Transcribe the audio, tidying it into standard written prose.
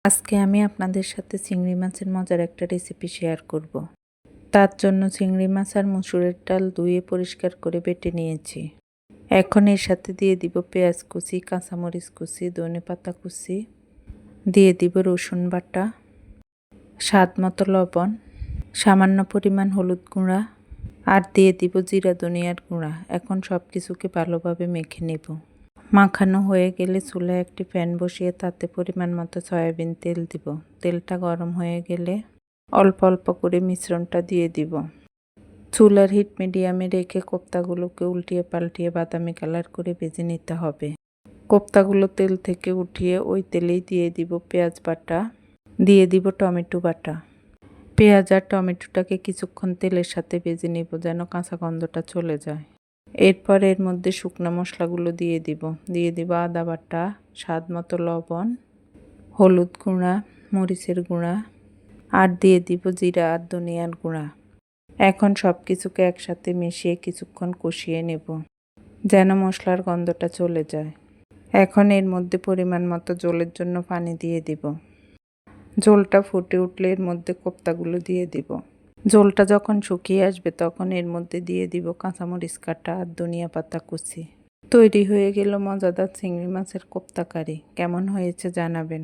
আজকে আমি আপনাদের সাথে চিংড়ি মাছের মজার একটা রেসিপি শেয়ার করব। তার জন্য চিংড়ি মাছ আর মসুরের ডাল ধুয়ে পরিষ্কার করে বেটে নিয়েছি। এখন এর সাথে দিয়ে দিব পেঁয়াজ কুচি, কাঁচামরিচ কুচি, ধনেপাতা কুচি, দিয়ে দিব রসুন বাটা, স্বাদ মতো লবণ, সামান্য পরিমাণ হলুদ গুঁড়া আর দিয়ে দিব জিরা ধনিয়ার গুঁড়া। এখন সব কিছুকে ভালোভাবে মেখে নেব। মাখানো হয়ে গেলে চুলায় একটি প্যান বসিয়ে তাতে পরিমাণ মতো সয়াবিন তেল দিব। তেলটা গরম হয়ে গেলে অল্প অল্প করে মিশ্রণটা দিয়ে দিব। চুলার হিট মিডিয়ামে রেখে কোপ্তাগুলোকে উল্টিয়ে পাল্টিয়ে বাদামি কালার করে ভেজে নিতে হবে। কোপ্তাগুলো তেল থেকে উঠিয়ে ওই তেলেই দিয়ে দিব পেঁয়াজ বাটা, দিয়ে দিব টমেটো বাটা। পেঁয়াজ আর টমেটোটাকে কিছুক্ষণ তেলের সাথে ভেজে নিব যেন কাঁচা গন্ধটা চলে যায়। এরপর এর মধ্যে শুকনো মশলাগুলো দিয়ে দিব আদা বাটা, স্বাদ মতো লবণ, হলুদ গুঁড়া, মরিচের গুঁড়া আর দিয়ে দিব জিরা আর ধনিয়ার গুঁড়া। এখন সব কিছুকে একসাথে মিশিয়ে কিছুক্ষণ কষিয়ে নেব যেন মশলার গন্ধটা চলে যায়। এখন এর মধ্যে পরিমাণ মতো ঝোলের জন্য পানি দিয়ে দিব। ঝোলটা ফুটে উঠলে এর মধ্যে কোপ্তাগুলো দিয়ে দিব। ঝোলটা যখন শুকিয়ে আসবে তখন এর মধ্যে দিয়ে দিব কাঁচামরিচ কাটা আর ধনিয়া পাতা কুচি। তৈরি হয়ে গেল মজাদার চিংড়ি মাছের কোপ্তা কারি। কেমন হয়েছে জানাবেন।